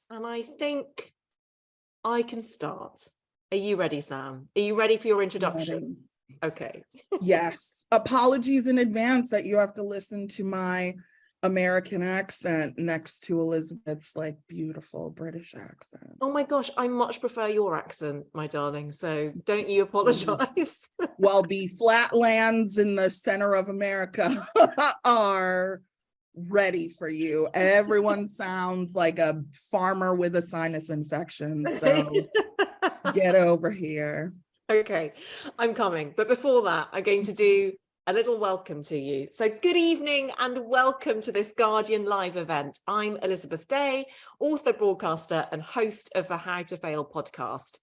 And I think I can start. Are you ready, Sam? Are you ready for your introduction? Okay. Yes. Apologies in advance that you have to listen to my American accent next to Elizabeth's like beautiful British accent. Oh my gosh, I much prefer your accent, my darling. So don't you apologize. While the flatlands in the center of America are ready for you. Everyone sounds like a farmer with a sinus infection. So get over here. Okay, I'm coming. But before that, I'm going to do a little welcome to you. So good evening and welcome to this Guardian live event. I'm Elizabeth Day, author, broadcaster and host of the How to Fail podcast.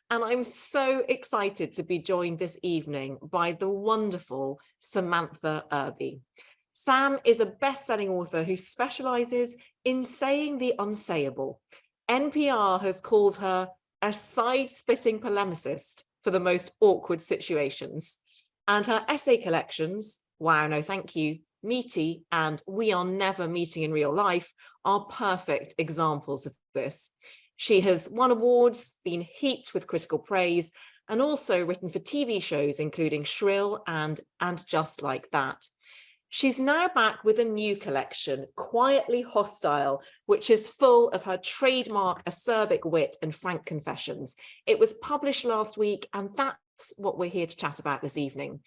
And I'm so excited to be joined this evening by the wonderful Samantha Irby. Sam is a best-selling author who specializes in saying the unsayable. NPR has called her a side-spitting polemicist for the most awkward situations. And her essay collections, Wow, No Thank You, Meaty, and We Are Never Meeting in Real Life, are perfect examples of this. She has won awards, been heaped with critical praise, and also written for TV shows, including Shrill and Just Like That. She's now back with a new collection, Quietly Hostile, which is full of her trademark acerbic wit and frank confessions. It was published last week, and that's what we're here to chat about this evening.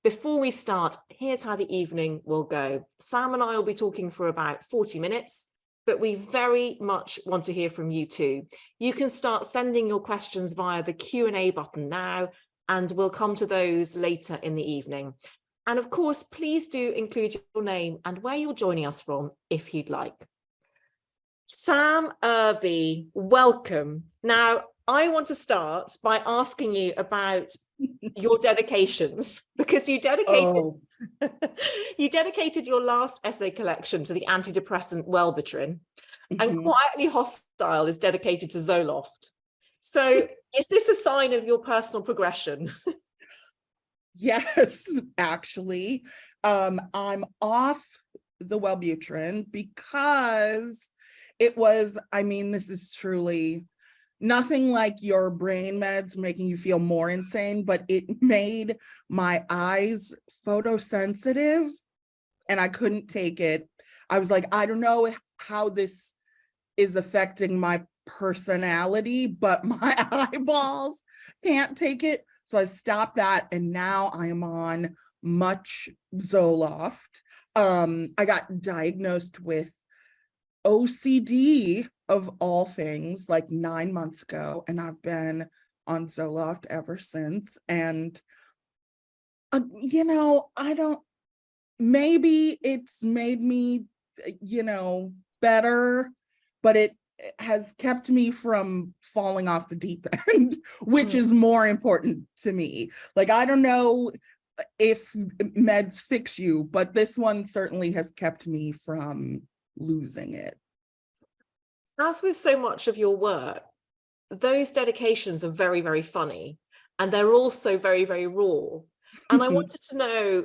Before we start, here's how the evening will go. Sam and I will be talking for about 40 minutes, but we very much want to hear from you too. You can start sending your questions via the Q&A button now, and we'll come to those later in the evening. And of course, please do include your name and where you're joining us from, if you'd like. Sam Irby, welcome. Now, I want to start by asking you about your dedications, because you dedicated your last essay collection to the antidepressant Wellbutrin, and Quietly Hostile is dedicated to Zoloft. So is this a sign of your personal progression? Yes, actually, I'm off the Wellbutrin because it was, I mean, this is truly nothing like your brain meds making you feel more insane, but it made my eyes photosensitive and I couldn't take it. I was like, I don't know how this is affecting my personality, but my eyeballs can't take it. So I stopped that, and now I am on much Zoloft. I got diagnosed with OCD of all things like 9 months ago, and I've been on Zoloft ever since. And you know, maybe it's made me, better, but it has kept me from falling off the deep end, which is more important to me. Like, I don't know if meds fix you, but this one certainly has kept me from losing it. As with so much of your work, those dedications are very, very funny, and they're also very, very raw. And I wanted to know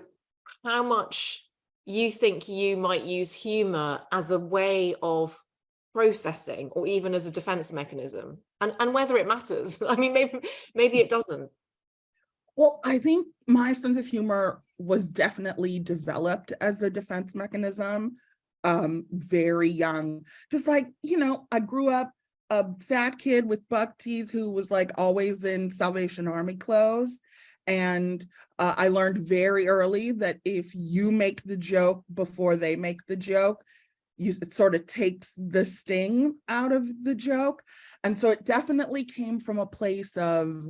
how much you think you might use humor as a way of processing, or even as a defense mechanism, and whether it matters. I mean, maybe it doesn't. Well, I think my sense of humor was definitely developed as a defense mechanism, very young. Just like, I grew up a fat kid with buck teeth who was like always in Salvation Army clothes. And I learned very early that if you make the joke before they make the joke, it sort of takes the sting out of the joke. And so it definitely came from a place of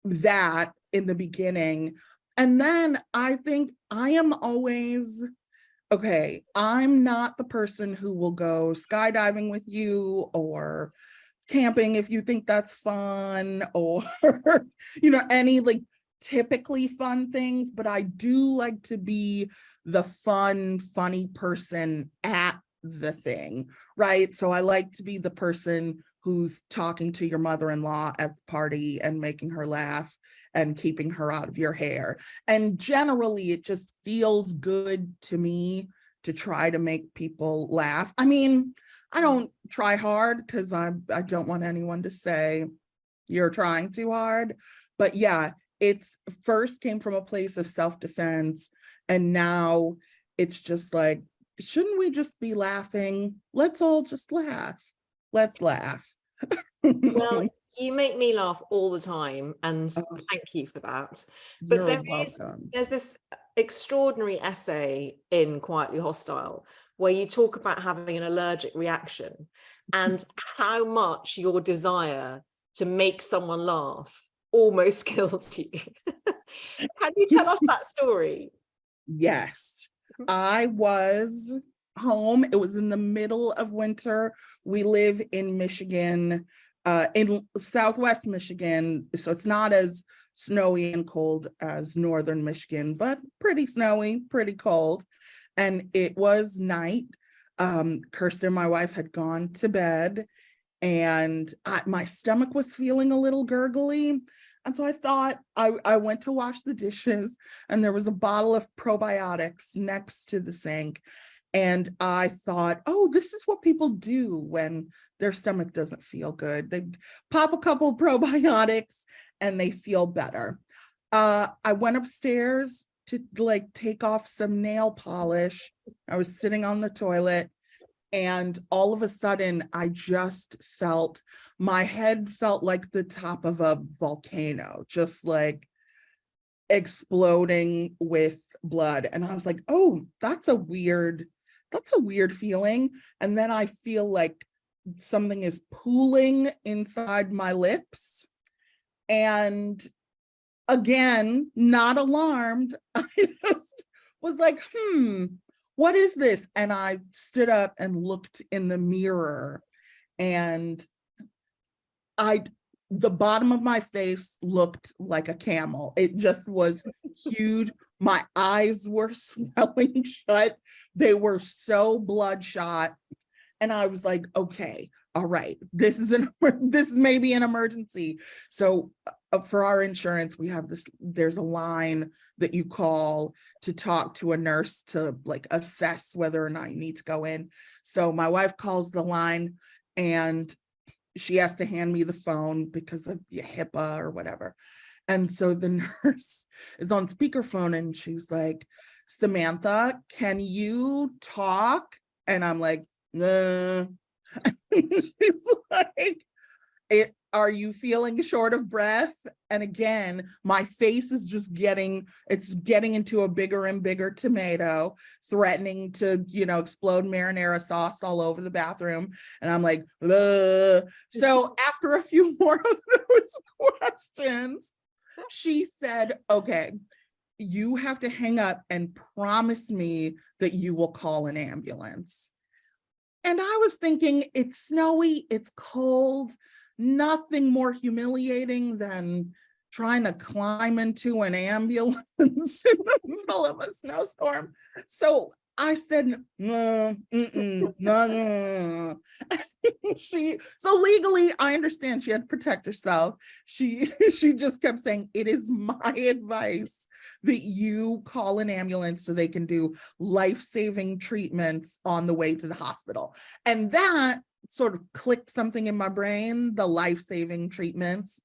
that in the beginning. And then I think I am always, okay, I'm not the person who will go skydiving with you or camping if you think that's fun, or, any like typically fun things, but I do like to be the funny person at the thing, right? So I like to be the person who's talking to your mother-in-law at the party and making her laugh and keeping her out of your hair. And generally, it just feels good to me to try to make people laugh. I mean, I don't try hard because I don't want anyone to say you're trying too hard. But yeah, it's first came from a place of self-defense, and now it's just like, shouldn't we just be laughing? Let's all just laugh. Let's laugh. Well, you make me laugh all the time, and thank you for that. But You're welcome. there's this extraordinary essay in Quietly Hostile where you talk about having an allergic reaction and how much your desire to make someone laugh almost killed you. Can you tell us that story? Yes, I was home. It was in the middle of winter. We live in Michigan, in Southwest Michigan, so it's not as snowy and cold as Northern Michigan, but pretty snowy, pretty cold. And it was night. Kirsten, my wife, had gone to bed, and my stomach was feeling a little gurgly. And so I thought, I went to wash the dishes, and there was a bottle of probiotics next to the sink. And I thought, oh, this is what people do when their stomach doesn't feel good. They pop a couple probiotics and they feel better. I went upstairs to like take off some nail polish. I was sitting on the toilet, and all of a sudden I just felt, my head felt like the top of a volcano, just like exploding with blood. And I was like, oh, that's a weird feeling. And then I feel like something is pooling inside my lips. And again, not alarmed, I just was like, what is this? And I stood up and looked in the mirror, and the bottom of my face looked like a camel. It just was huge. My eyes were swelling shut. They were so bloodshot. And I was like, okay, all right, this is maybe an emergency. So for our insurance, we have there's a line that you call to talk to a nurse to like assess whether or not you need to go in. So my wife calls the line, and she has to hand me the phone because of HIPAA or whatever. And so the nurse is on speakerphone, and she's like, Samantha, can you talk? And I'm like, nah. She's like, are you feeling short of breath? And again, my face is just getting into a bigger and bigger tomato, threatening to, explode marinara sauce all over the bathroom. And I'm like, ugh. So after a few more of those questions, she said, okay, you have to hang up and promise me that you will call an ambulance. And I was thinking, it's snowy, it's cold, nothing more humiliating than trying to climb into an ambulance in the middle of a snowstorm. So I said, no. So legally, I understand she had to protect herself. She just kept saying, it is my advice that you call an ambulance so they can do life-saving treatments on the way to the hospital. And that sort of clicked something in my brain, the life-saving treatments.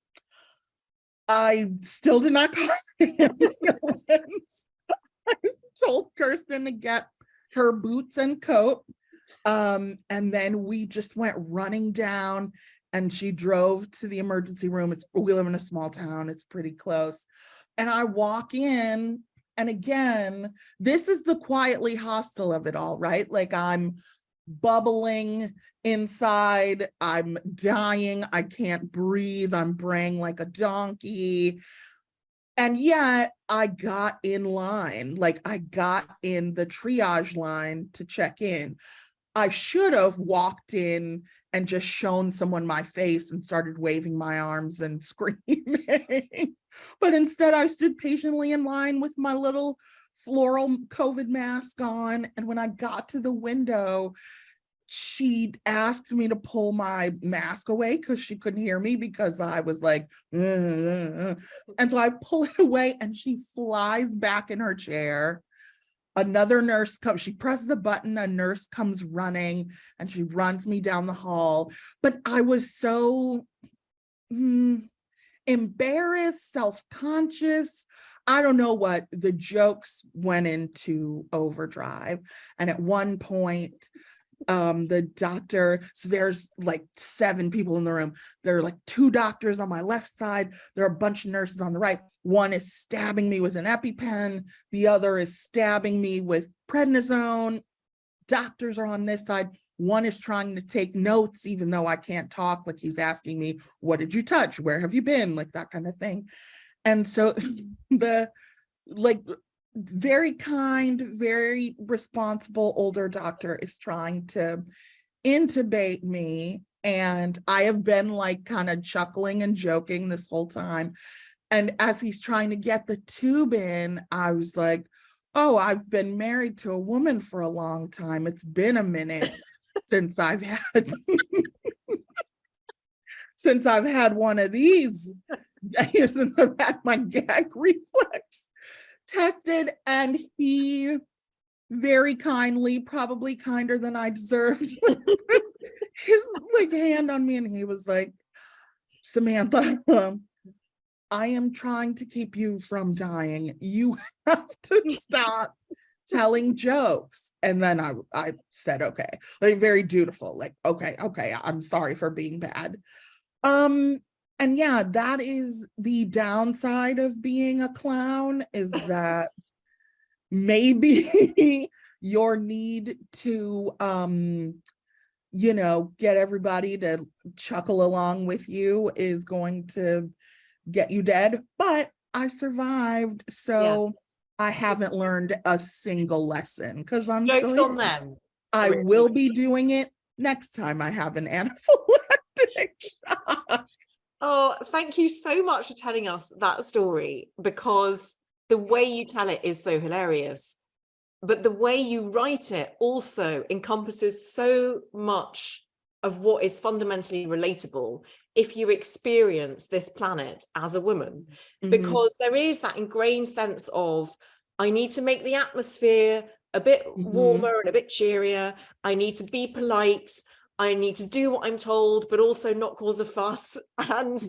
I still did not call an ambulance. I told Kirsten to get her boots and coat. And then we just went running down, and she drove to the emergency room. We live in a small town, it's pretty close. And I walk in, and again, this is the quietly hostile of it all, right? Like, I'm bubbling inside, I'm dying, I can't breathe, I'm braying like a donkey. And yet I got in line, like I got in the triage line to check in. I should have walked in and just shown someone my face and started waving my arms and screaming. But instead I stood patiently in line with my little floral COVID mask on. And when I got to the window, she asked me to pull my mask away because she couldn't hear me because I was like, and so I pull it away, and she flies back in her chair. another nurse comes, she presses a button, a nurse comes running and she runs me down the hall. But I was so embarrassed, self-conscious. I don't know what, the jokes went into overdrive. And at one point, the doctor, so there's like 7 people in the room. There are like 2 doctors on my left side. There are a bunch of nurses on the right. One is stabbing me with an EpiPen. The other is stabbing me with prednisone. Doctors are on this side. One is trying to take notes, even though I can't talk. Like he's asking me, what did you touch? Where have you been? Like that kind of thing. And so the like very kind, very responsible older doctor is trying to intubate me. And I have been like kind of chuckling and joking this whole time. And as he's trying to get the tube in, I was like, oh, I've been married to a woman for a long time. It's been a minute since I've had since I've had one of these, since I've had my gag reflex tested. And he very kindly, probably kinder than I deserved, his like hand on me, and he was like, Samantha, I am trying to keep you from dying. You have to stop telling jokes. And then I said, okay, like very dutiful, like, okay, I'm sorry for being bad. And yeah, that is the downside of being a clown, is that maybe your need to, get everybody to chuckle along with you is going to get you dead. But I survived, so I haven't learned a single lesson because I'm Jokes still on them. I will be doing it next time I have an anaphylactic shock. Oh, thank you so much for telling us that story, because the way you tell it is so hilarious, but the way you write it also encompasses so much of what is fundamentally relatable if you experience this planet as a woman, because there is that ingrained sense of, I need to make the atmosphere a bit warmer and a bit cheerier. I need to be polite. I need to do what I'm told, but also not cause a fuss. And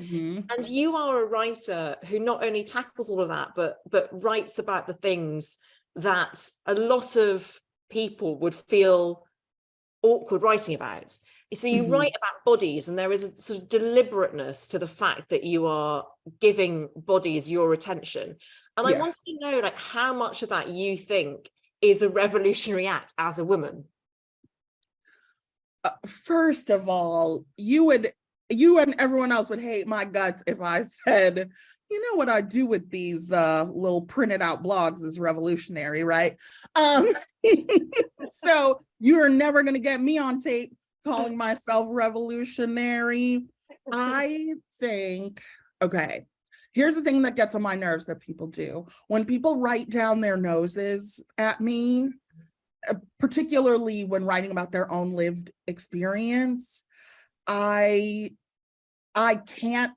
you are a writer who not only tackles all of that, but writes about the things that a lot of people would feel awkward writing about. So you write about bodies, and there is a sort of deliberateness to the fact that you are giving bodies your attention. And I wanted to know, like, how much of that you think is a revolutionary act as a woman? First of all, you and everyone else would hate my guts if I said, you know, what I do with these little printed out blogs is revolutionary, right? So you're never going to get me on tape calling myself revolutionary. I think, okay, here's the thing that gets on my nerves that people do. When people write down their noses at me, particularly when writing about their own lived experience, I can't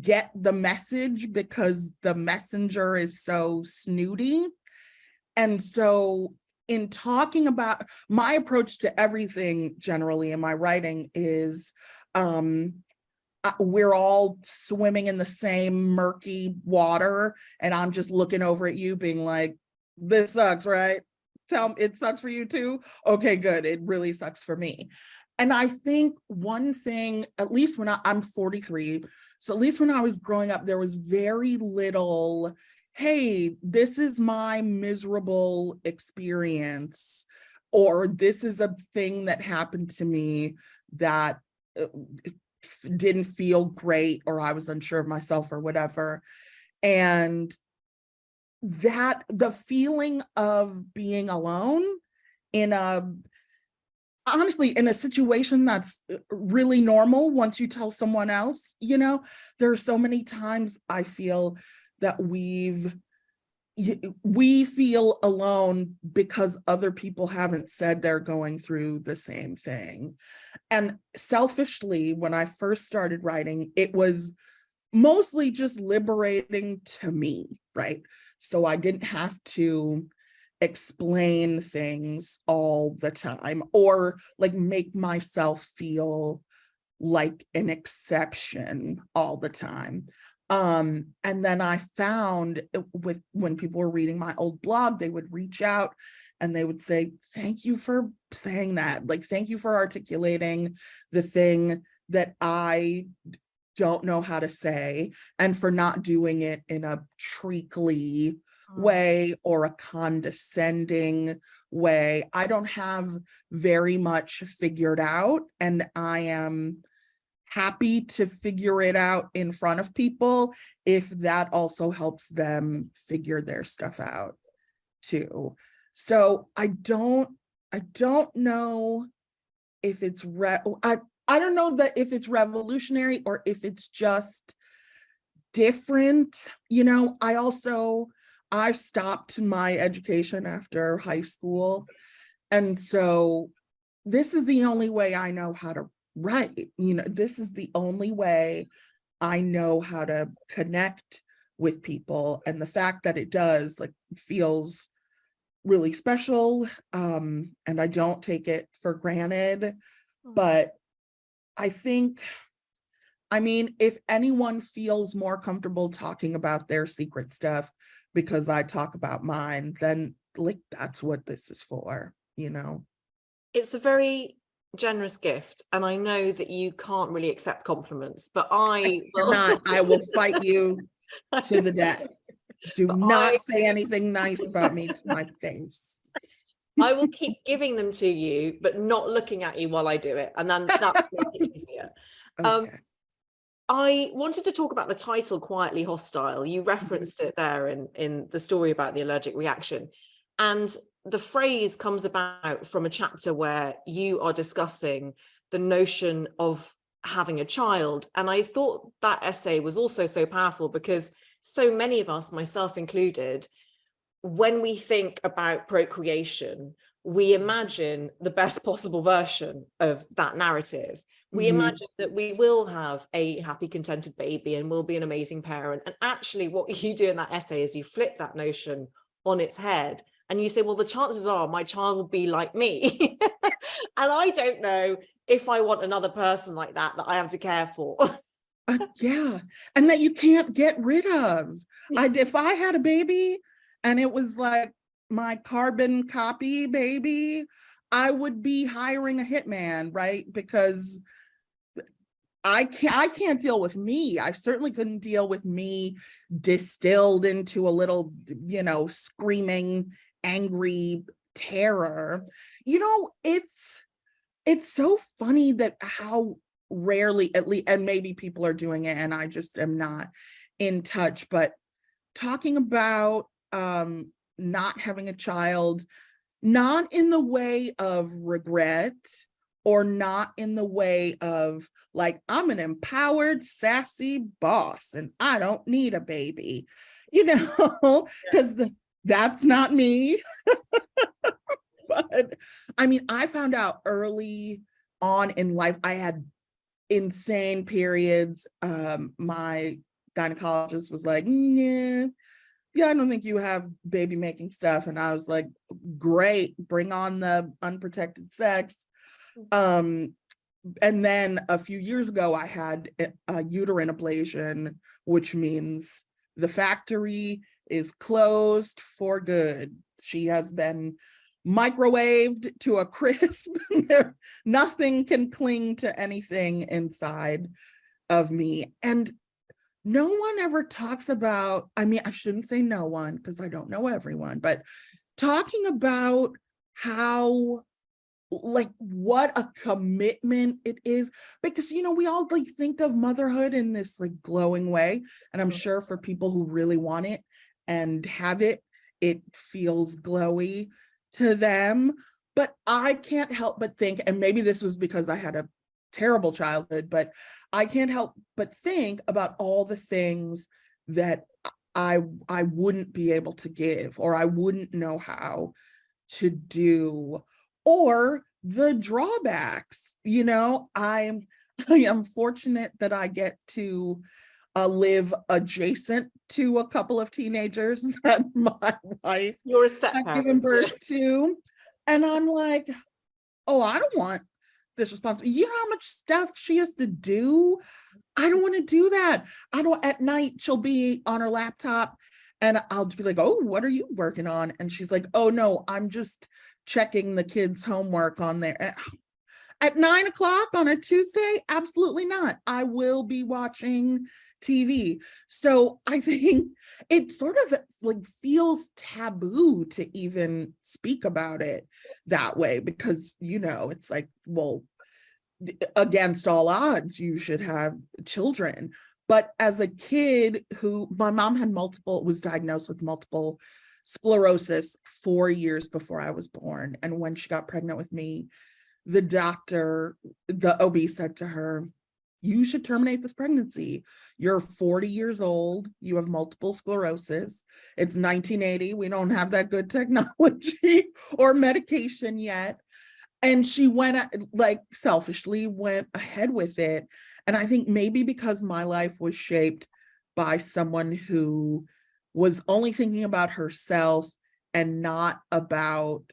get the message because the messenger is so snooty. And so in talking about my approach to everything generally in my writing is we're all swimming in the same murky water, and I'm just looking over at you being like, this sucks, right? Tell me it sucks for you too. Okay, good. It really sucks for me. And I think one thing, at least when I'm 43, so at least when I was growing up, there was very little, hey, this is my miserable experience, or this is a thing that happened to me that didn't feel great, or I was unsure of myself or whatever. And that the feeling of being alone honestly, in a situation that's really normal once you tell someone else, there are so many times I feel that we feel alone because other people haven't said they're going through the same thing. And selfishly, when I first started writing, it was mostly just liberating to me, right? So I didn't have to explain things all the time, or like make myself feel like an exception all the time. And then I found with when people were reading my old blog, they would reach out and they would say, thank you for saying that. Like, thank you for articulating the thing that I don't know how to say, and for not doing it in a treacly way or a condescending way. I don't have very much figured out, and I am happy to figure it out in front of people if that also helps them figure their stuff out too. So I don't know if it's I don't know that if it's revolutionary or if it's just different. You know, I stopped my education after high school. And so this is the only way I know how to write. You know, this is the only way I know how to connect with people. And the fact that it does, like, feels really special. And I don't take it for granted. But I think, I mean, if anyone feels more comfortable talking about their secret stuff because I talk about mine, then like, that's what this is for, you know? It's a very generous gift, and I know that you can't really accept compliments, but I will. I will fight you to the death. Do not say anything nice about me to my face. I will keep giving them to you, but not looking at you while I do it. And then that's easier. Okay. I wanted to talk about the title, Quietly Hostile. You referenced it there in the story about the allergic reaction. And the phrase comes about from a chapter where you are discussing the notion of having a child. And I thought that essay was also so powerful because so many of us, myself included, when we think about procreation, we imagine the best possible version of that narrative. We imagine that we will have a happy, contented baby and will be an amazing parent. And actually what you do in that essay is you flip that notion on its head and you say, well, the chances are my child will be like me. And I don't know if I want another person like that I have to care for. Yeah. And that you can't get rid of. If I had a baby and it was like my carbon copy baby, I would be hiring a hitman, right? Because I can't deal with me. I certainly couldn't deal with me distilled into a little, you know, screaming, angry terror. You know, it's so funny that how rarely, at least, and maybe people are doing it and I just am not in touch, but talking about not having a child, not in the way of regret, or not in the way of like, I'm an empowered, sassy boss and I don't need a baby, you know, because that's not me. But I mean, I found out early on in life, I had insane periods. My gynecologist was like, yeah, I don't think you have baby making stuff. And I was like, great, bring on the unprotected sex. And then a few years ago, I had a uterine ablation, which means the factory is closed for good. She has been microwaved to a crisp. Nothing can cling to anything inside of me. And no one ever talks about, I mean, I shouldn't say no one because I don't know everyone, but talking about how, like, what a commitment it is, because, you know, we all like think of motherhood in this like glowing way. And I'm sure for people who really want it and have it, it feels glowy to them. But I can't help but think, and maybe this was because I had a terrible childhood, but I can't help but think about all the things that I wouldn't be able to give, or I wouldn't know how to do, or the drawbacks. You know, I am fortunate that I get to live adjacent to a couple of teenagers that my wife You're a had step parent. given birth to. And I'm like, oh, I don't want this responsibility. You know how much stuff she has to do? I don't want to do that. I don't, at night, she'll be on her laptop and I'll be like, oh, what are you working on? And she's like, oh no, I'm just checking the kids' homework on there. At 9 o'clock on a Tuesday? Absolutely not. I will be watching TV. So I think it sort of like feels taboo to even speak about it that way because, you know, it's like, well, against all odds, you should have children. But as a kid who, my mom had was diagnosed with multiple sclerosis 4 years before I was born. And when she got pregnant with me, the doctor, the OB said to her, you should terminate this pregnancy. You're 40 years old. You have multiple sclerosis. It's 1980. We don't have that good technology or medication yet. And she went, like, selfishly went ahead with it. And I think maybe because my life was shaped by someone who was only thinking about herself and not about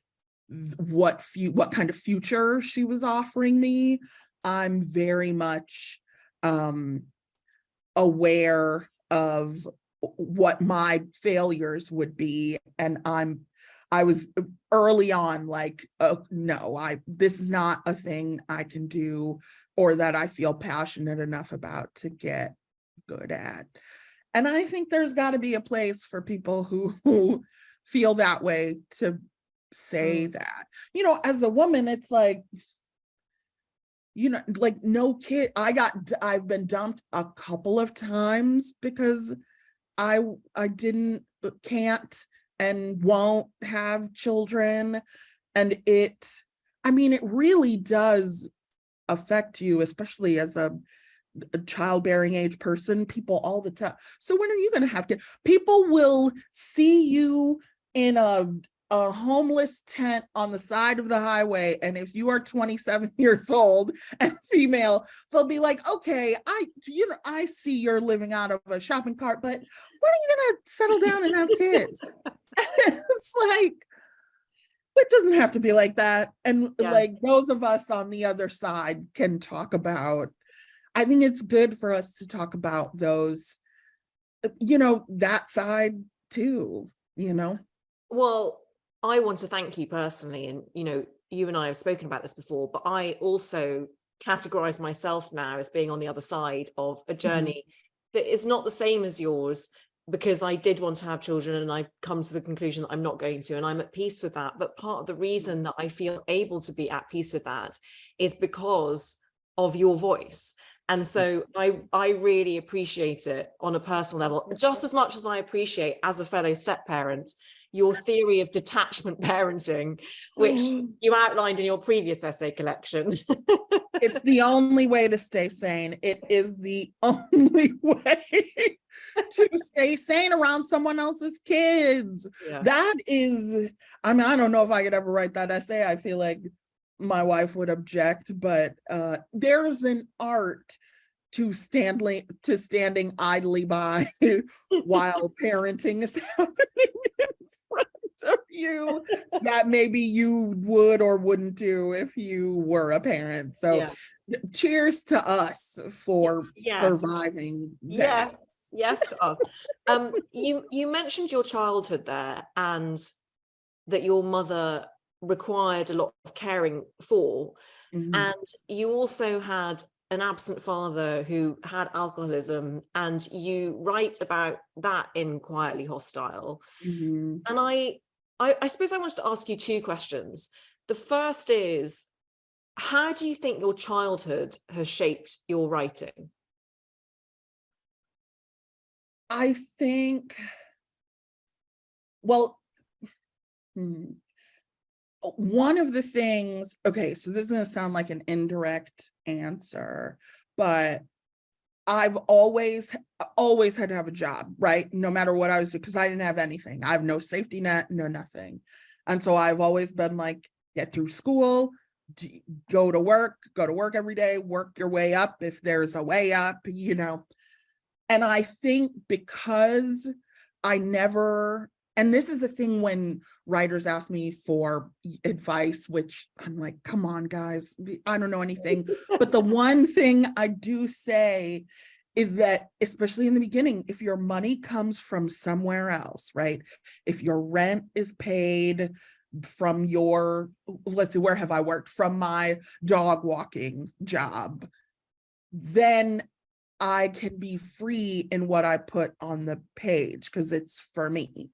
what kind of future she was offering me, I'm very much aware of what my failures would be. And I was early on like, oh, no, this is not a thing I can do or that I feel passionate enough about to get good at. And I think there's got to be a place for people who feel that way to say that. You know, as a woman, it's like, you know, like no kid, I've been dumped a couple of times because I can't and won't have children. And it really does affect you, especially as a childbearing age person, people all the time. So when are you going to have kids? People will see you in a homeless tent on the side of the highway. And if you are 27 years old and female, they'll be like, okay, I see you're living out of a shopping cart, but when are you going to settle down and have kids? It's like, it doesn't have to be like that. And yes, like those of us on the other side can talk about, I think it's good for us to talk about those, you know, that side too, you know? Well, I want to thank you personally. And, you know, you and I have spoken about this before, but I also categorize myself now as being on the other side of a journey that is not the same as yours, because I did want to have children and I've come to the conclusion that I'm not going to, and I'm at peace with that. But part of the reason that I feel able to be at peace with that is because of your voice. And so I really appreciate it on a personal level, just as much as I appreciate, as a fellow step parent, your theory of detachment parenting, which you outlined in your previous essay collection. It's the only way to stay sane. It is the only way to stay sane around someone else's kids. Yeah. That is, I mean, I don't know if I could ever write that essay. I feel like my wife would object, but there's an art to standing idly by while parenting is happening in front of you that maybe you would or wouldn't do if you were a parent. So cheers to us for surviving that. Yes to us. You mentioned your childhood there, and that your mother required a lot of caring for, and you also had an absent father who had alcoholism, and you write about that in Quietly Hostile. And I suppose I wanted to ask you two questions. The first is, how do you think your childhood has shaped your writing? I think, well, one of the things, okay, so this is going to sound like an indirect answer, but I've always had to have a job, right? No matter what I was doing, because I didn't have anything. I have no safety net, no nothing. And so I've always been like, get through school, go to work every day, work your way up if there's a way up, you know. And I think because I never, and this is a thing when writers ask me for advice, which I'm like, come on, guys, I don't know anything. But the one thing I do say is that, especially in the beginning, if your money comes from somewhere else, right? If your rent is paid from your, let's see, where have I worked? From my dog walking job, then I can be free in what I put on the page because it's for me.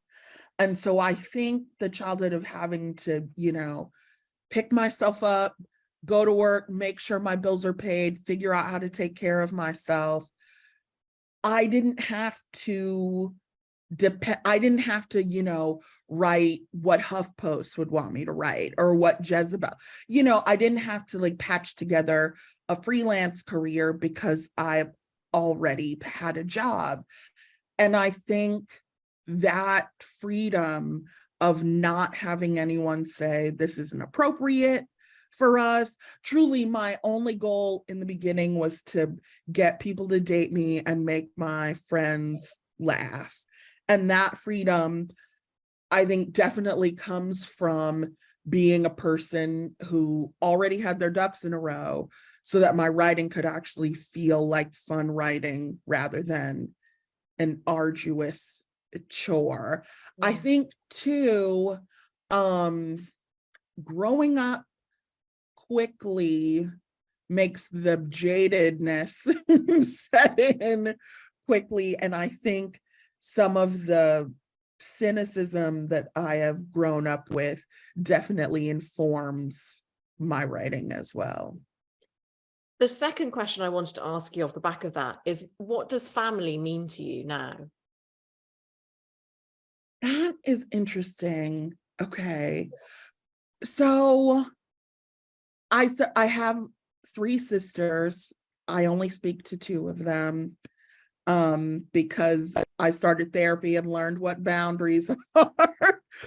And so I think the childhood of having to, pick myself up, go to work, make sure my bills are paid, figure out how to take care of myself. I didn't have to write what HuffPost would want me to write or what Jezebel, I didn't have to like patch together a freelance career because I already had a job. And I think that freedom of not having anyone say this isn't appropriate for us. Truly, my only goal in the beginning was to get people to date me and make my friends laugh. And that freedom, I think, definitely comes from being a person who already had their ducks in a row so that my writing could actually feel like fun writing rather than an arduous chore. I think too, growing up quickly makes the jadedness set in quickly. And I think some of the cynicism that I have grown up with definitely informs my writing as well. The second question I wanted to ask you off the back of that is, what does family mean to you now? That is interesting. Okay. So I have 3 sisters. I only speak to 2 of them because I started therapy and learned what boundaries are.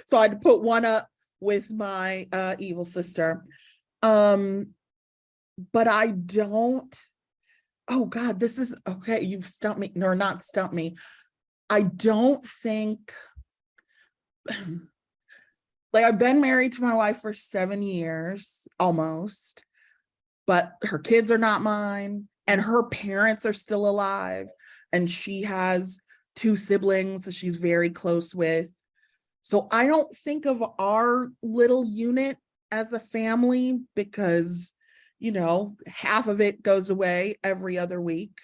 So I had to put one up with my evil sister. But I don't, oh God, this is, okay, you've stumped me, or not stumped me. I don't think, like, I've been married to my wife for 7 years, almost, but her kids are not mine, and her parents are still alive, and she has 2 siblings that she's very close with. So I don't think of our little unit as a family because, half of it goes away every other week.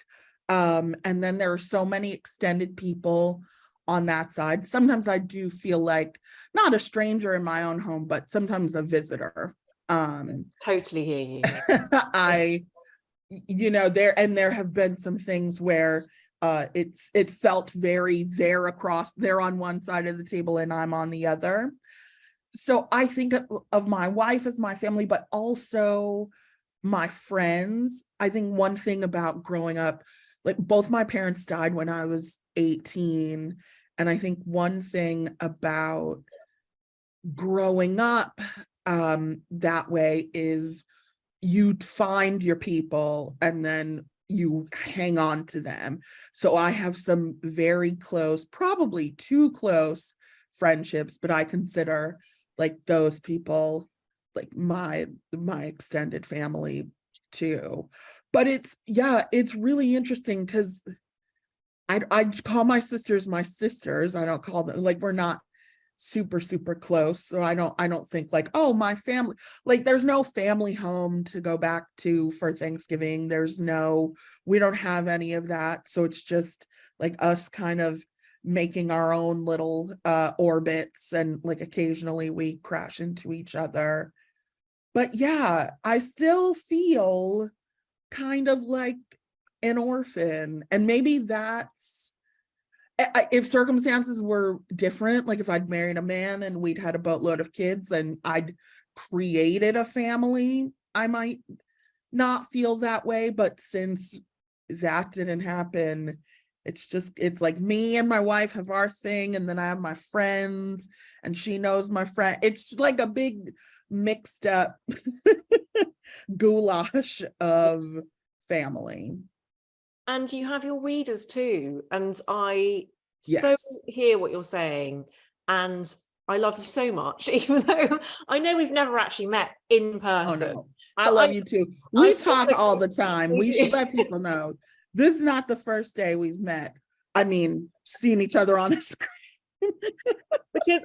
And then there are so many extended people on that side. Sometimes I do feel like not a stranger in my own home, but sometimes a visitor. Totally hear you. There have been some things where it felt very they're on one side of the table and I'm on the other. So I think of my wife as my family, but also my friends. I think one thing about growing up, like, both my parents died when I was 18. And I think one thing about growing up that way is you find your people and then you hang on to them. So I have some very close, probably too close friendships, but I consider like those people like my extended family too. But it's really interesting because I call my sisters my sisters. I don't call them, like, we're not super close, so I don't think like, oh, my family, like, there's no family home to go back to for Thanksgiving. We don't have any of that, so it's just like us kind of making our own little orbits, and like occasionally we crash into each other. But yeah, I still feel kind of like an orphan, and maybe that's, if circumstances were different, like if I'd married a man and we'd had a boatload of kids and I'd created a family, I might not feel that way. But since that didn't happen, it's like me and my wife have our thing, and then I have my friends and she knows my friend. It's like a big mixed up goulash of family. And you have your readers too. And I so Yes. hear what you're saying. And I love you so much, even though I know we've never actually met in Oh person. no, I But love you too. I We feel talk so all the guilty. time. We We should do. let people know this is not the first day we've met. I mean, seeing each other on a screen.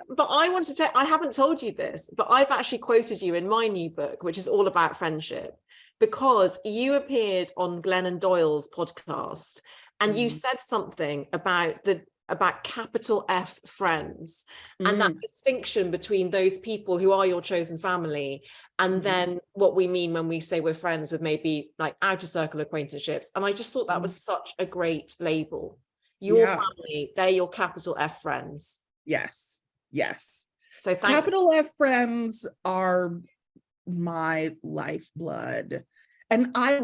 But I haven't told you this, but I've actually quoted you in my new book, which is all about friendship, because you appeared on Glennon Doyle's podcast and you said something about capital F friends and that distinction between those people who are your chosen family and then what we mean when we say we're friends with maybe like outer circle acquaintanceships. And I just thought that was such a great label. Your Yeah. family, they're your capital F friends. Yes. Yes. So thanks. Capital F friends are my lifeblood. And I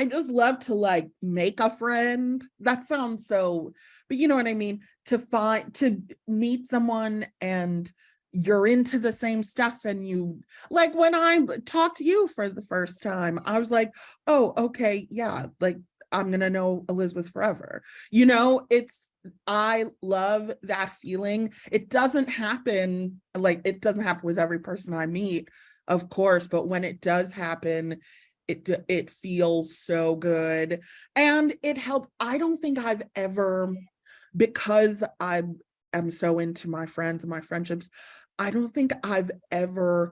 just love to like make a friend. That sounds so, but you know what I mean? To meet someone and you're into the same stuff, and you, like when I talked to you for the first time, I was like, oh, okay, yeah, like I'm gonna know Elizabeth forever. I love that feeling. It doesn't happen with every person I meet, of course, but when it does happen, it feels so good. And it helps. I don't think I've ever, because I am so into my friends and my friendships, I don't think I've ever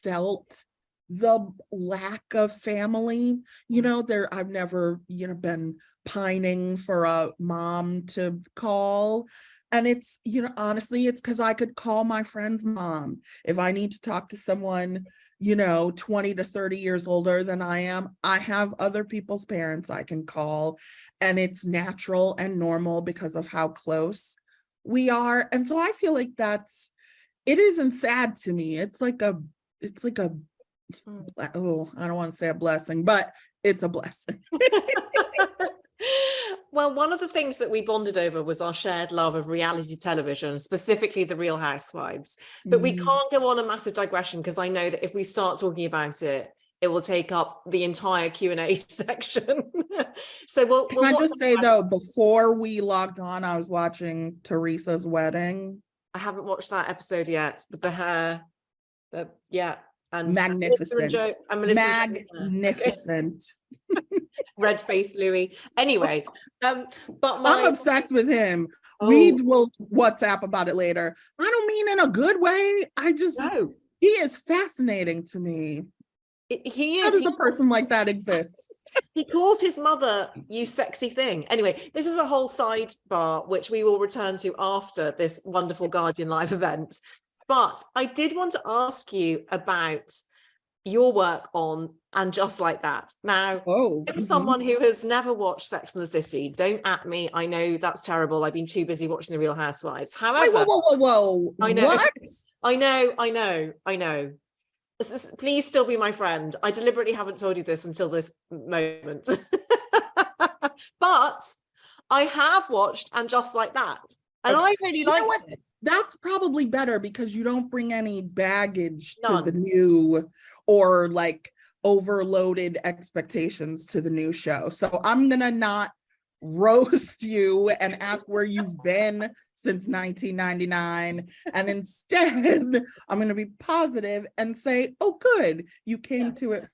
felt the lack of family. I've never, been pining for a mom to call. And it's, honestly, it's because I could call my friend's mom if I need to talk to someone 20 to 30 years older than I am. I have other people's parents I can call, and it's natural and normal because of how close we are. And so I feel like it isn't sad to me. It's like a oh, I don't want to say a blessing, but it's a blessing. Well, one of the things that we bonded over was our shared love of reality television, specifically The Real Housewives. But we can't go on a massive digression because I know that if we start talking about it, it will take up the entire Q&A section. So Can I just say though, before we logged on, I was watching Teresa's wedding. I haven't watched that episode yet, but the hair, yeah. And magnificent. Magnificent. Red-faced Louis. Anyway, but I'm obsessed with him. We will WhatsApp about it later. I don't mean in a good way. He is fascinating to me. How does a person like that exist? He calls his mother "you sexy thing." Anyway, this is a whole sidebar, which we will return to after this wonderful Guardian Live event. But I did want to ask you about your work on And Just Like That. Now, I'm someone who has never watched Sex and the City. Don't at me. I know that's terrible. I've been too busy watching The Real Housewives. However, whoa. I know. What? I know. Please still be my friend. I deliberately haven't told you this until this moment. But I have watched And Just Like That. And I really liked it. That's probably better because you don't bring any baggage to the new, or like overloaded expectations to the new show. So I'm gonna not roast you and ask where you've been since 1999. And instead, I'm going to be positive and say, oh, good, you came to it.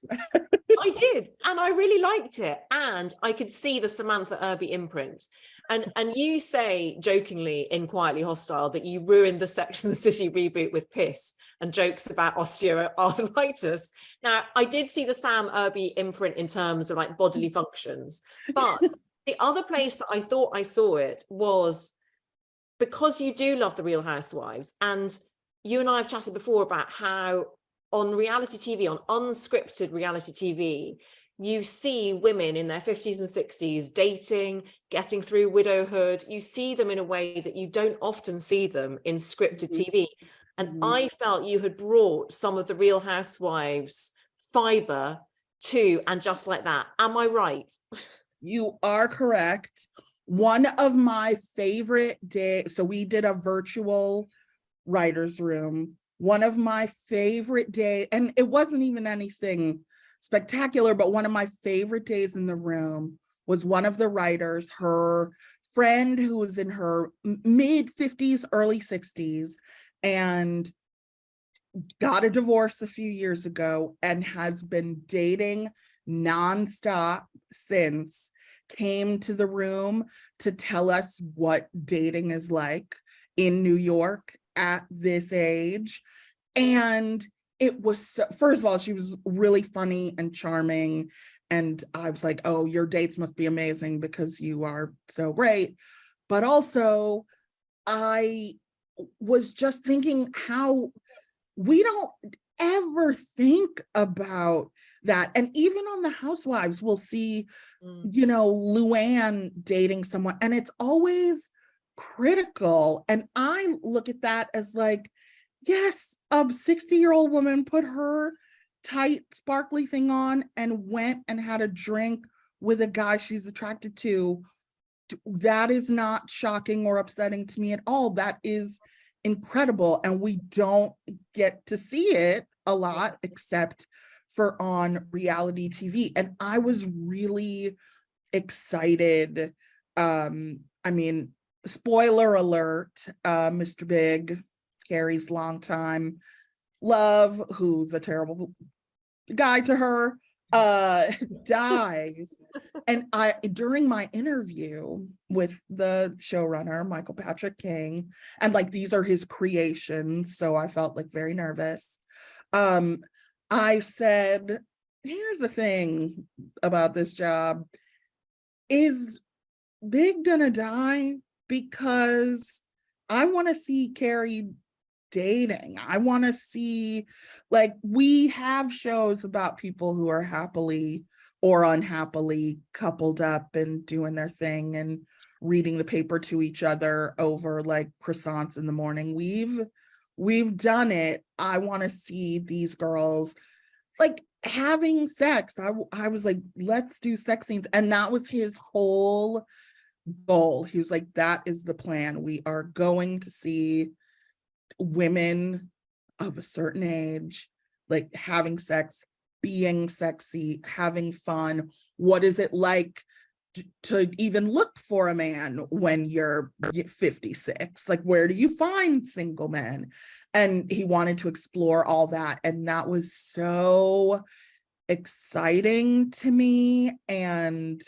I did. And I really liked it. And I could see the Samantha Irby imprint. And you say jokingly in Quietly Hostile that you ruined the Sex and the City reboot with piss and jokes about osteoarthritis. Now, I did see the Sam Irby imprint in terms of like bodily functions, but the other place that I thought I saw it was because you do love The Real Housewives, and you and I have chatted before about how on reality TV, on unscripted reality TV, you see women in their 50s and 60s dating, getting through widowhood. You see them in a way that you don't often see them in scripted TV. And I felt you had brought some of The Real Housewives fiber to And Just Like That. Am I right? You are correct. One of my favorite days, so we did a virtual writer's room. One of my favorite days, and it wasn't even anything spectacular. But one of my favorite days in the room was one of the writers, her friend who was in her mid 50s, early 60s, and got a divorce a few years ago and has been dating nonstop since, came to the room to tell us what dating is like in New York at this age. And it was so, first of all, she was really funny and charming. And I was like, oh, your dates must be amazing because you are so great. But also, I was just thinking how we don't ever think about that. And even on the Housewives, we'll see, Luann dating someone, and it's always critical. And I look at that as like, yes, a 60-year-old woman put her tight, sparkly thing on and went and had a drink with a guy she's attracted to. That is not shocking or upsetting to me at all. That is incredible. And we don't get to see it a lot except for on reality TV. And I was really excited. I mean, spoiler alert, Mr. Big, Carrie's longtime love, who's a terrible guy to her, dies. And during my interview with the showrunner, Michael Patrick King, and like these are his creations, so I felt like very nervous. I said, here's the thing about this job. Is Big gonna die? Because I want to see Carrie dating. I want to see, like, we have shows about people who are happily or unhappily coupled up and doing their thing and reading the paper to each other over like croissants in the morning. We've done it. I want to see these girls like having sex. I was like, let's do sex scenes. And that was his whole goal. He was like, that is the plan. We are going to see women of a certain age, like having sex, being sexy, having fun. What is it like to even look for a man when you're 56? Like, where do you find single men? And he wanted to explore all that. And that was so exciting to me. And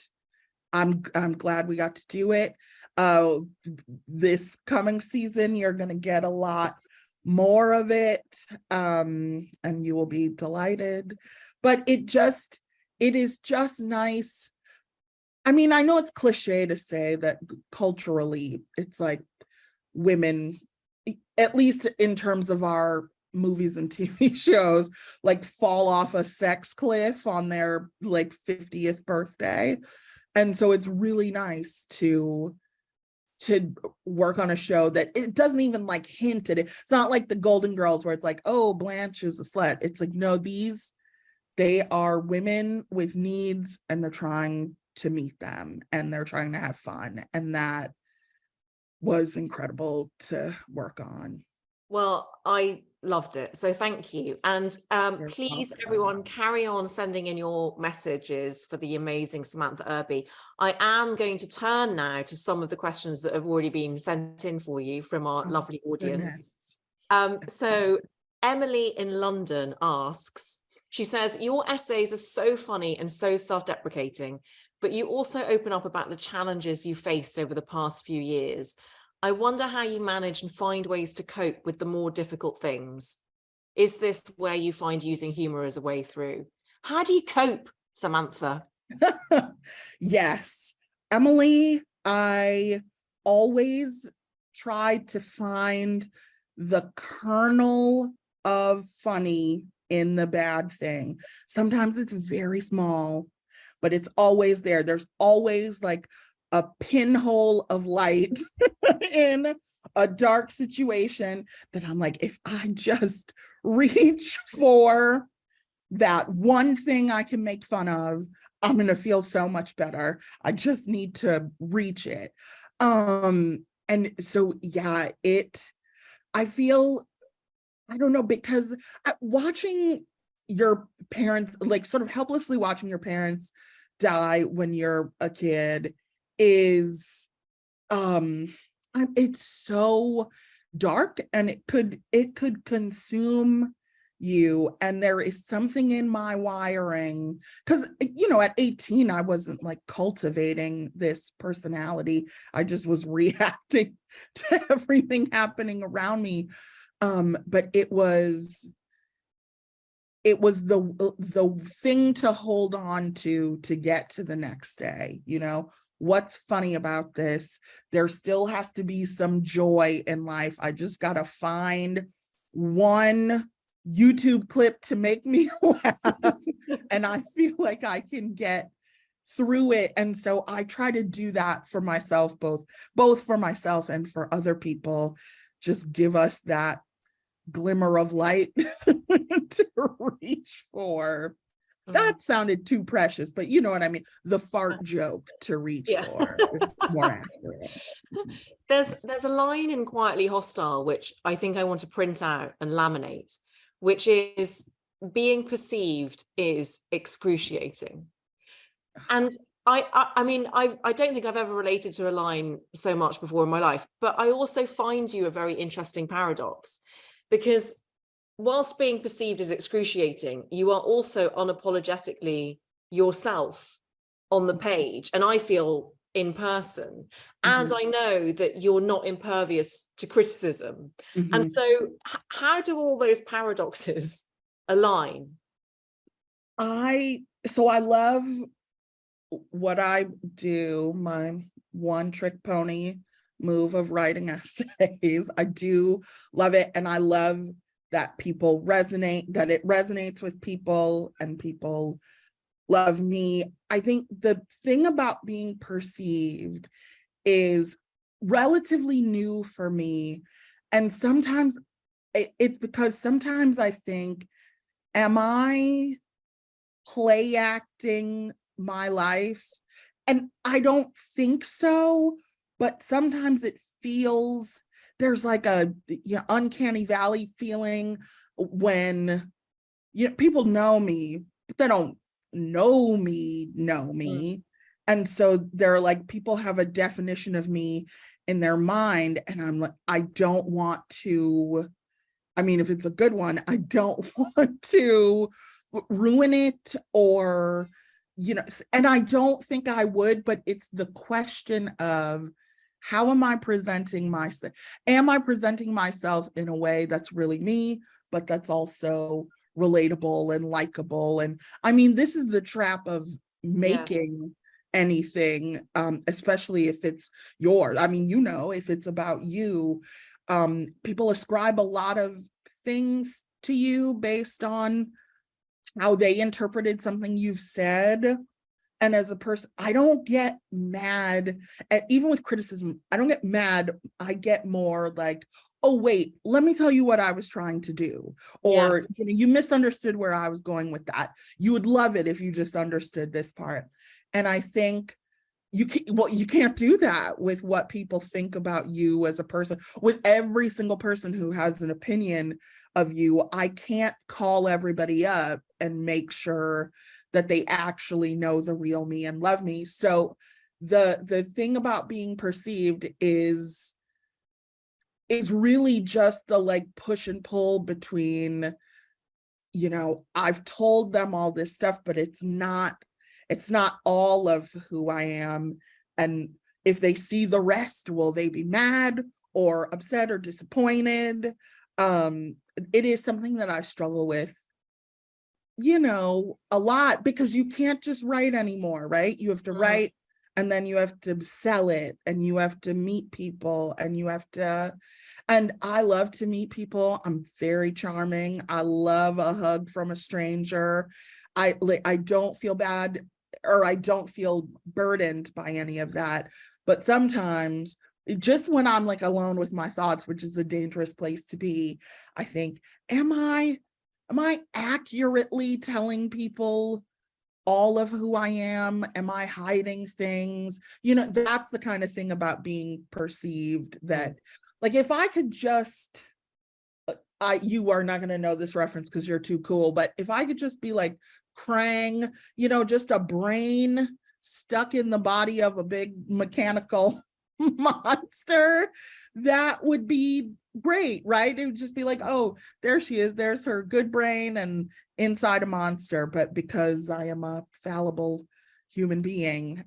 I'm glad we got to do it. This coming season, you're going to get a lot more of it, and you will be delighted. But it is just nice. I mean, I know it's cliche to say that culturally, it's like women, at least in terms of our movies and TV shows, like fall off a sex cliff on their like 50th birthday. And so it's really nice to work on a show that it doesn't even like hint at it. It's not like the Golden Girls where it's like, oh, Blanche is a slut. It's like, no, they are women with needs and they're trying to meet them and they're trying to have fun. And that was incredible to work on. Well, I loved it. So thank you. And please, everyone, carry on sending in your messages for the amazing Samantha Irby. I am going to turn now to some of the questions that have already been sent in for you from our lovely audience. So Emily in London asks, she says, your essays are so funny and so self-deprecating, but you also open up about the challenges you faced over the past few years. I wonder how you manage and find ways to cope with the more difficult things. Is this where you find using humor as a way through? How do you cope, Samantha? Yes, Emily, I always tried to find the kernel of funny in the bad thing. Sometimes it's very small, but it's always there. There's always like a pinhole of light in a dark situation that I'm like, if I just reach for that one thing I can make fun of, I'm going to feel so much better. I just need to reach it. And so, yeah, I feel, I don't know, because watching, your parents, like sort of helplessly watching your parents die when you're a kid is, it's so dark, and it could consume you. And there is something in my wiring, because at 18 I wasn't like cultivating this personality. I just was reacting to everything happening around me. But it was the thing to hold on to get to the next day. What's funny about this? There still has to be some joy in life. I just gotta find one YouTube clip to make me laugh, and I feel like I can get through it. And so I try to do that for myself, both for myself and for other people. Just give us that glimmer of light to reach for. That sounded too precious, but you know what I mean? The fart joke to reach for is more accurate. There's a line in Quietly Hostile, which I think I want to print out and laminate, which is, being perceived is excruciating. And I mean, I don't think I've ever related to a line so much before in my life, but I also find you a very interesting paradox, because whilst being perceived as excruciating, you are also unapologetically yourself on the page, and I feel in person. And I know that you're not impervious to criticism. And so how do all those paradoxes align? I love what I do, my one trick pony move of writing essays. I do love it. And I love that it resonates with people, and people love me. I think the thing about being perceived is relatively new for me. And sometimes it's because sometimes I think, am I play acting my life? And I don't think so, but sometimes it feels, there's like a uncanny valley feeling when people know me, but they don't know me. And so they're like, people have a definition of me in their mind, and I'm like, I don't want to, I mean, if it's a good one, I don't want to ruin it, or and I don't think I would, but it's the question of, how am I presenting myself? Am I presenting myself in a way that's really me, but that's also relatable and likable? And I mean, this is the trap of making anything, especially if it's yours. I mean, if it's about you, people ascribe a lot of things to you based on how they interpreted something you've said. And as a person, I don't get mad even with criticism. I don't get mad. I get more like, oh, wait, let me tell you what I was trying to do. Or, you misunderstood where I was going with that. You would love it if you just understood this part. And I think you can't do that with what people think about you as a person. With every single person who has an opinion of you, I can't call everybody up and make sure that they actually know the real me and love me. So the thing about being perceived is really just the like push and pull between, I've told them all this stuff, but it's not all of who I am. And if they see the rest, will they be mad or upset or disappointed? It is something that I struggle with, a lot, because you can't just write anymore, right? You have to write, and then you have to sell it, and you have to meet people, and I love to meet people. I'm very charming. I love a hug from a stranger. I don't feel bad, or I don't feel burdened by any of that. But sometimes, just when I'm like alone with my thoughts, which is a dangerous place to be, I think, am I accurately telling people all of who I am? Am I hiding things? That's the kind of thing about being perceived that, like, if I could just you are not going to know this reference because you're too cool, but if I could just be like Krang, just a brain stuck in the body of a big mechanical monster, that would be great, right? It would just be like, oh, there she is, there's her good brain and inside a monster. But because I am a fallible human being,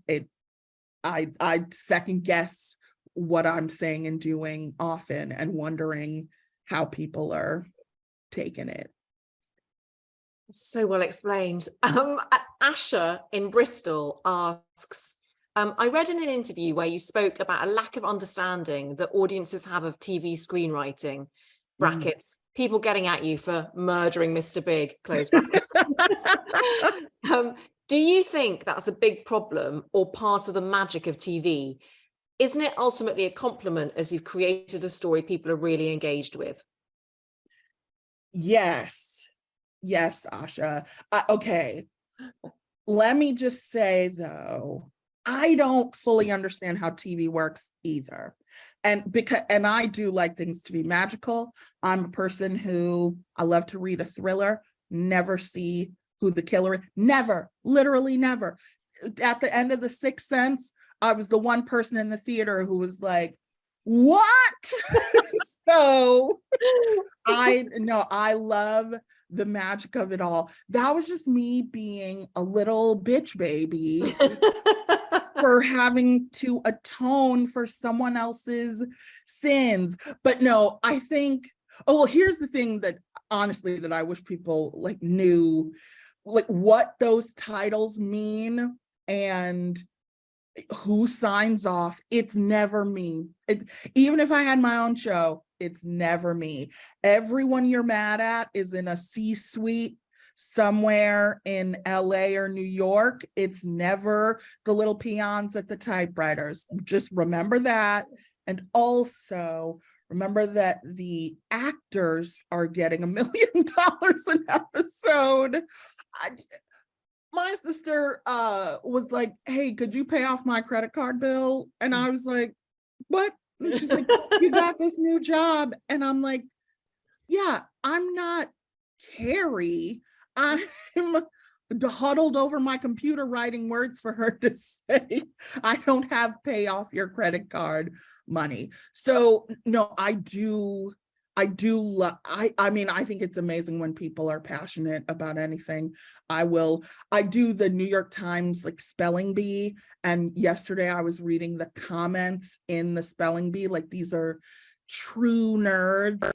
I second guess what I'm saying and doing often and wondering how people are taking it. So well explained. Asha in Bristol asks, I read in an interview where you spoke about a lack of understanding that audiences have of TV screenwriting, brackets, people getting at you for murdering Mr. Big, close brackets. Do you think that's a big problem or part of the magic of TV? Isn't it ultimately a compliment as you've created a story people are really engaged with? Yes, Asha. Okay, let me just say though, I don't fully understand how TV works either. And I do like things to be magical. I'm a person who I love to read a thriller, never see who the killer is, never, literally never. At the end of The Sixth Sense, I was the one person in the theater who was like, what? So I love the magic of it all. That was just me being a little bitch baby for having to atone for someone else's sins. But no, I think, oh, well, here's the thing that honestly that I wish people like knew, like what those titles mean and who signs off. It's never me. Even if I had my own show, it's never me. Everyone you're mad at is in a C-suite somewhere in LA or New York. It's never the little peons at the typewriters. Just remember that. And also remember that the actors are getting $1 million an episode. My sister was like, hey, could you pay off my credit card bill? And I was like, what? And she's like, you got this new job. And I'm like, yeah, I'm not Carrie. I'm huddled over my computer writing words for her to say, I don't have pay off your credit card money. So no, I mean, I think it's amazing when people are passionate about anything. I do the New York Times like spelling bee. And yesterday I was reading the comments in the spelling bee. Like these are true nerds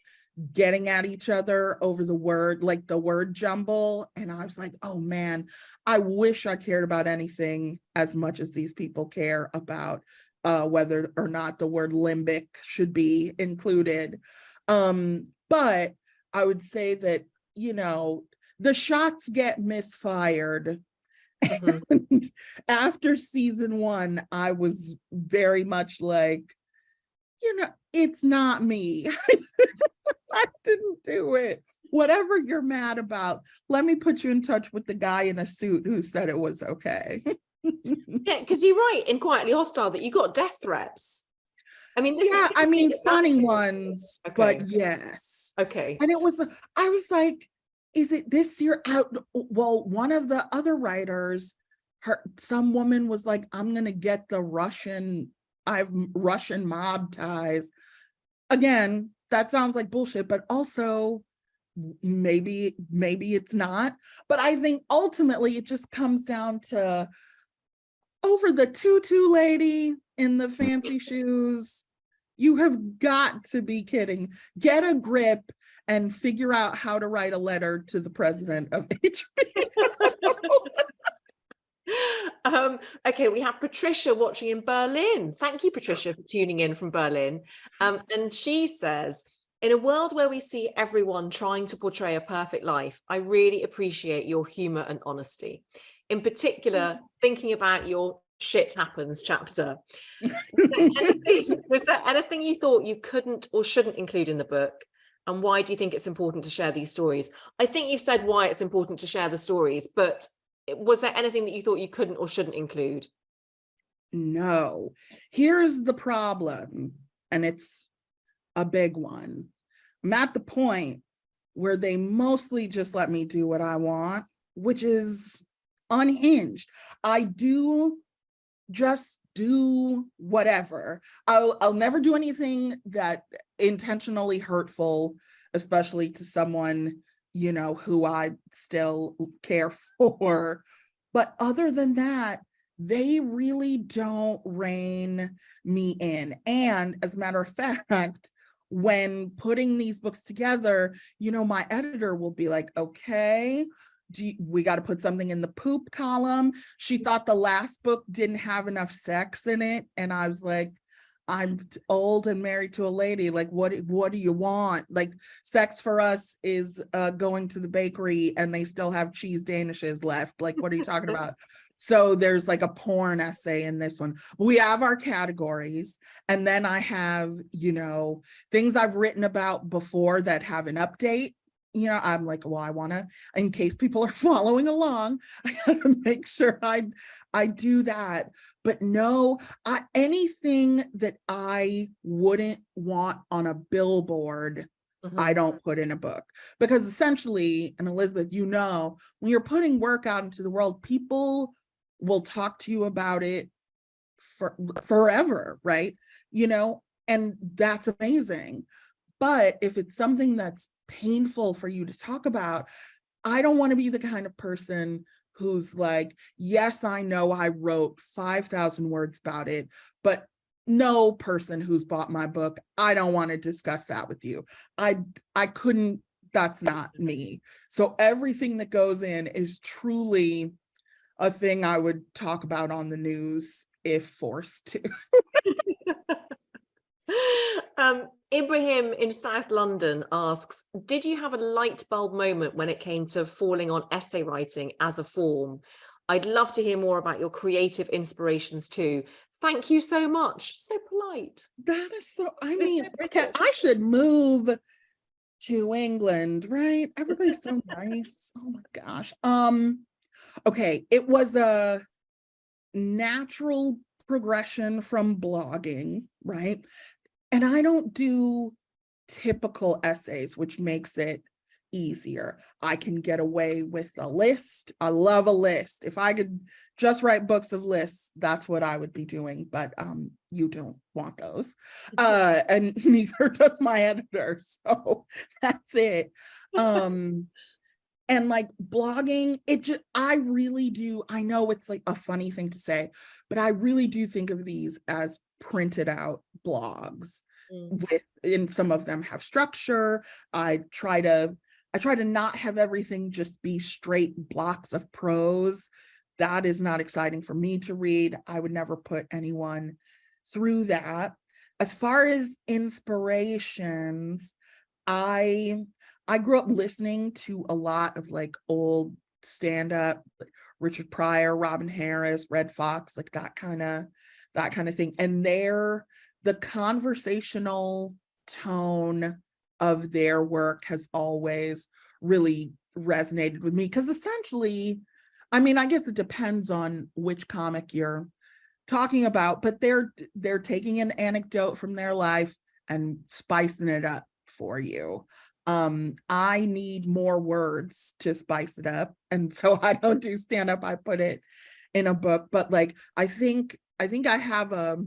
getting at each other over the word, like the word jumble. And I was like, oh man, I wish I cared about anything as much as these people care about whether or not the word limbic should be included. But I would say that, the shots get misfired. And after season 1, I was very much like, it's not me. I didn't do it. Whatever you're mad about, let me put you in touch with the guy in a suit who said it was okay. Yeah, because you write in Quietly Hostile that you got death threats. I mean, funny ones, okay. But yes. Okay. And I was like, is it this year out? Well, one of the other writers, some woman was like, I'm going to get I have Russian mob ties. Again, that sounds like bullshit, but also maybe it's not. But I think ultimately it just comes down to over the tutu lady in the fancy shoes. You have got to be kidding. Get a grip and figure out how to write a letter to the president of HBO. Okay, we have Patricia watching in Berlin. Thank you, Patricia, for tuning in from Berlin. And she says, in a world where we see everyone trying to portray a perfect life, I really appreciate your humor and honesty. In particular, thinking about your shit happens chapter. Was there anything you thought you couldn't or shouldn't include in the book? And why do you think it's important to share these stories? I think you've said why it's important to share the stories, but was there anything that you thought you couldn't or shouldn't include? No. Here's the problem, and it's a big one. I'm at the point where they mostly just let me do what I want, which is unhinged. I do just do whatever. I'll never do anything that intentionally hurtful, especially to someone, you know, who I still care for. But other than that, they really don't rein me in. And as a matter of fact, when putting these books together, you know, my editor will be like, okay, we got to put something in the poop column. She thought the last book didn't have enough sex in it. And I was like, I'm old and married to a lady. Like, what do you want? Like, sex for us is going to the bakery and they still have cheese danishes left. Like, what are you talking about? So there's like a porn essay in this one. We have our categories. And then I have, you know, things I've written about before that have an update. You know, I'm like, well, I want to, in case people are following along, I gotta make sure I do that. But no, anything that I wouldn't want on a billboard, I don't put in a book. Because essentially, and Elizabeth, you know, when you're putting work out into the world, people will talk to you about it for forever, right? You know, and that's amazing. But if it's something that's painful for you to talk about, I don't want to be the kind of person who's like, yes, I know I wrote 5,000 words about it, but no person who's bought my book, I don't want to discuss that with you. I couldn't, that's not me. So everything that goes in is truly a thing I would talk about on the news if forced to. Ibrahim in South London asks, did you have a light bulb moment when it came to falling on essay writing as a form? I'd love to hear more about your creative inspirations too. Thank you so much. So polite. That is so, I mean, okay, I should move to England, right? Everybody's so nice. Oh my gosh. Okay, it was a natural progression from blogging, right? And I don't do typical essays, which makes it easier. I can get away with a list. I love a list. If I could just write books of lists, that's what I would be doing. But you don't want those. And neither does my editor. So that's it. And like blogging, I really do. I know it's like a funny thing to say, but I really do think of these as printed out blogs. And some of them have structure. I try to not have everything just be straight blocks of prose. That is not exciting for me to read. I would never put anyone through that. As far as inspirations, I grew up listening to a lot of like old stand-up, like Richard Pryor, Robin Harris, Red Fox, like that kind of thing. And the conversational tone of their work has always really resonated with me, because essentially, I mean, I guess it depends on which comic you're talking about, but they're taking an anecdote from their life and spicing it up for you. I need more words to spice it up, and so I don't do stand-up. I put it in a book. But like, I think I have a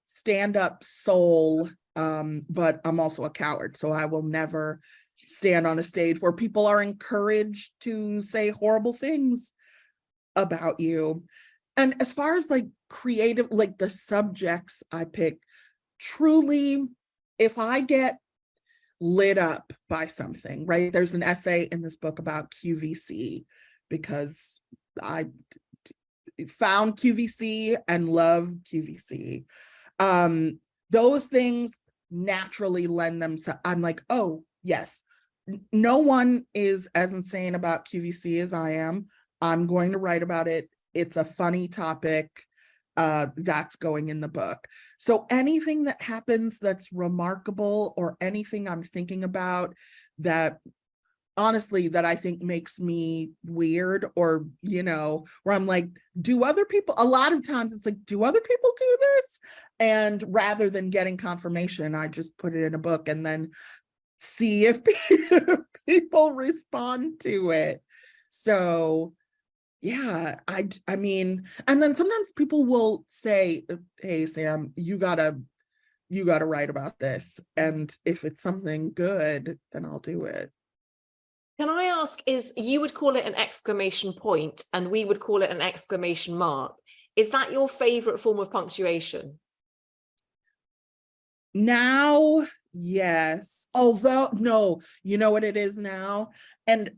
stand-up soul, but I'm also a coward, so I will never stand on a stage where people are encouraged to say horrible things about you. And as far as like creative, like the subjects I pick, truly, if I get lit up by something, right? There's an essay in this book about QVC because I found QVC and love QVC. Those things naturally lend themselves. I'm like, oh, yes, no one is as insane about QVC as I am. I'm going to write about it. It's a funny topic. That's going in the book. So anything that happens that's remarkable, or anything I'm thinking about that honestly that I think makes me weird, or you know, where I'm like, do other people, a lot of times it's like, do other people do this? And rather than getting confirmation, I just put it in a book and then see if people respond to it. So yeah, I mean, and then sometimes people will say, hey Sam, you gotta write about this, and if it's something good, then I'll do it. Can I ask, is you would call it an exclamation point and we would call it an exclamation mark. Is that your favorite form of punctuation? Now, yes. Although, no, you know what it is now? And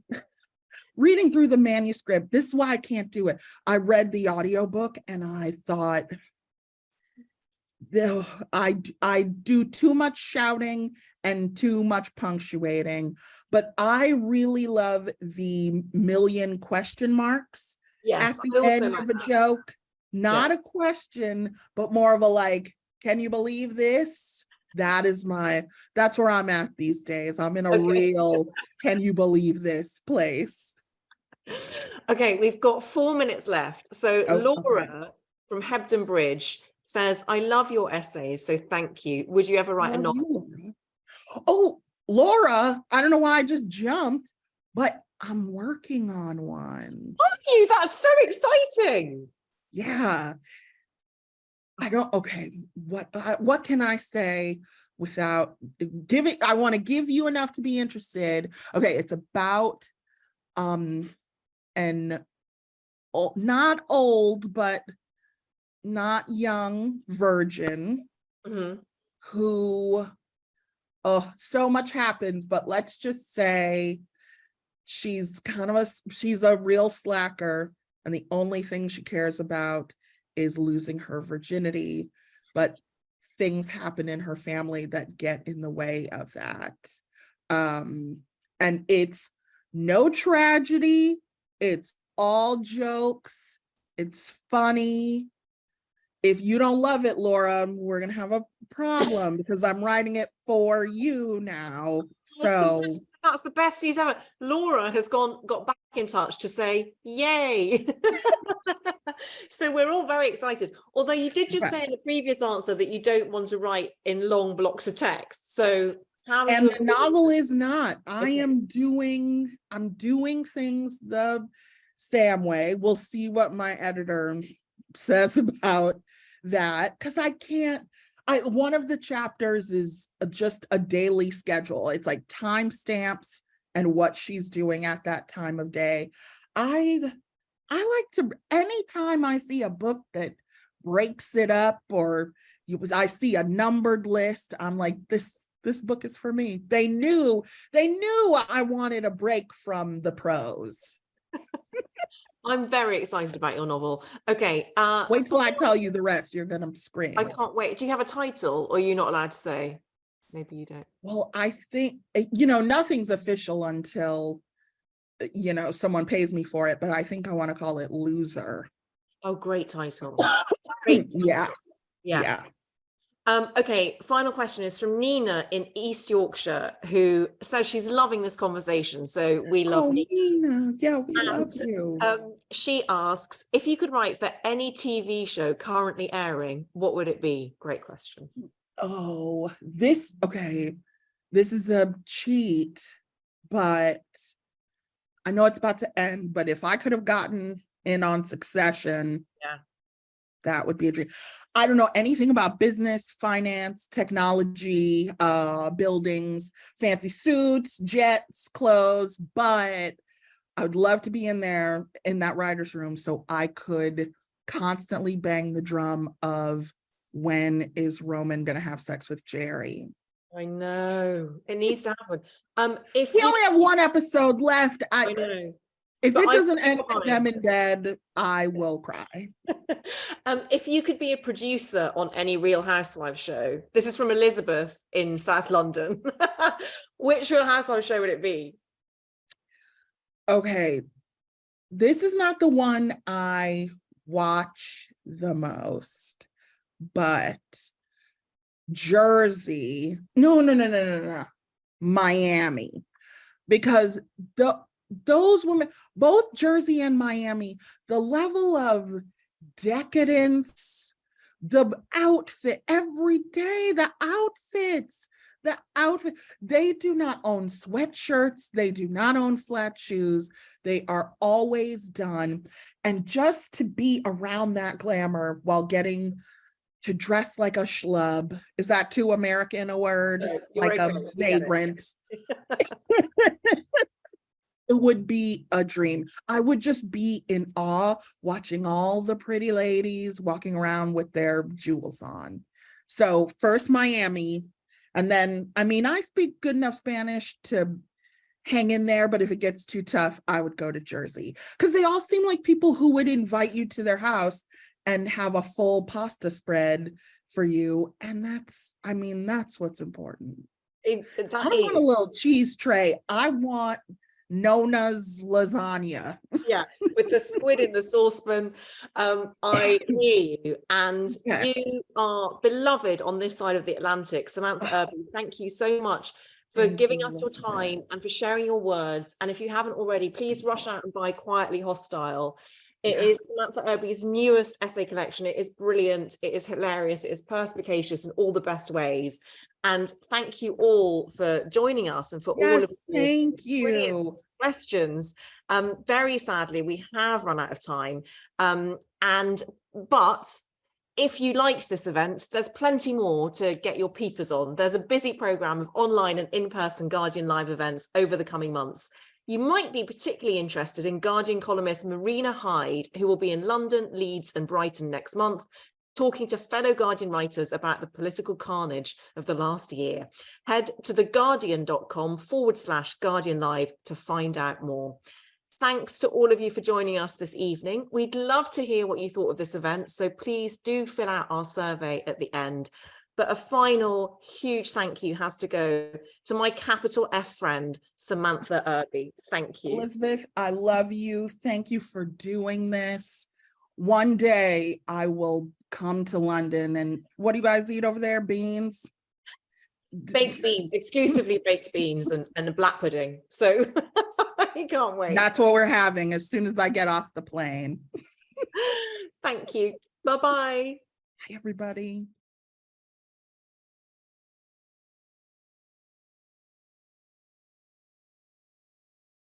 reading through the manuscript, this is why I can't do it. I read the audiobook and I thought, I do too much shouting and too much punctuating, but I really love the million question marks at Yes, the I also end like of a that. joke. Not Yeah. a question, but more of a like, can you believe this? That's where I'm at these days. I'm in a Okay. real, can you believe this place. Okay, we've got 4 minutes left. So Oh, okay. Laura from Hebden Bridge says, I love your essays, so thank you. Would you ever write a Love novel? you, Laura. Oh, Laura, I don't know why I just jumped, but I'm working on one. Are you? That's so exciting. Yeah. Okay, what can I say without giving, I want to give you enough to be interested. Okay, it's about an not old, but not young virgin who, oh, so much happens, but let's just say she's a real slacker, and the only thing she cares about is losing her virginity, but things happen in her family that get in the way of that. And it's no tragedy, it's all jokes, it's funny. If you don't love it, Laura, we're gonna have a problem because I'm writing it for you now. So That's the best news ever. Laura has got back in touch to say, yay. So we're all very excited. Although you did just say in the previous answer that you don't want to write in long blocks of text. So how and the novel is not. I'm doing things the Sam way. We'll see what my editor says about that, because one of the chapters is just a daily schedule. It's like timestamps and what she's doing at that time of day. I like to, anytime I see a book that breaks it up, or I see a numbered list, I'm like, this book is for me. They knew I wanted a break from the prose. I'm very excited about your novel. Okay. Wait till I tell you the rest. You're gonna scream. I can't wait. Do you have a title, or are you not allowed to say? Maybe you don't. Well, I think, nothing's official until, someone pays me for it, but I think I want to call it Loser. Oh, great title. Great title. Yeah. Yeah. Okay, final question is from Nina in East Yorkshire, who says she's loving this conversation. So we love Nina. Yeah, we love you. She asks, if you could write for any TV show currently airing, what would it be? Great question. Oh, this is a cheat, but I know it's about to end, but if I could have gotten in on Succession, that would be a dream. I don't know anything about business, finance, technology, buildings, fancy suits, jets, clothes, but I would love to be in there in that writer's room so I could constantly bang the drum of, when is Roman going to have sex with Jerry? I know. It needs to happen. We only have one episode left. I know. If it doesn't end with them in bed, I will cry. If you could be a producer on any Real Housewives show, this is from Elizabeth in South London. Which Real Housewives show would it be? Okay, this is not the one I watch the most, but Jersey. No. Miami, because those women, both Jersey and Miami, the level of decadence, the outfit every day, the outfits, the outfit. They do not own sweatshirts. They do not own flat shoes. They are always done. And just to be around that glamour while getting to dress like a schlub, is that too American a word? No, like okay, a vagrant. It would be a dream. I would just be in awe watching all the pretty ladies walking around with their jewels on. So first Miami, and then, I mean, I speak good enough Spanish to hang in there, but if it gets too tough, I would go to Jersey, because they all seem like people who would invite you to their house and have a full pasta spread for you. And that's, I mean, that's what's important. I don't want a little cheese tray. I want Nona's lasagna. Yeah, with the squid in the saucepan. I hear you, and Yes. you are beloved on this side of the Atlantic. Samantha Irby, thank you so much for giving us your time and for sharing your words. And if you haven't already, please rush out and buy Quietly Hostile. It is Samantha Irby's newest essay collection. It is brilliant. It is hilarious. It is perspicacious in all the best ways. And thank you all for joining us and for all of the brilliant questions. Very sadly, we have run out of time. But if you liked this event, there's plenty more to get your peepers on. There's a busy programme of online and in-person Guardian Live events over the coming months. You might be particularly interested in Guardian columnist Marina Hyde, who will be in London, Leeds and Brighton next month, talking to fellow Guardian writers about the political carnage of the last year. Head to theguardian.com/Guardian Live to find out more. Thanks to all of you for joining us this evening. We'd love to hear what you thought of this event, so please do fill out our survey at the end. But a final huge thank you has to go to my capital F friend, Samantha Irby. Thank you. Elizabeth, I love you. Thank you for doing this. One day I will come to London, and what do you guys eat over there? Beans? Baked beans, exclusively baked beans and a black pudding. So I can't wait. That's what we're having as soon as I get off the plane. Thank you. Bye-bye. Hi, everybody.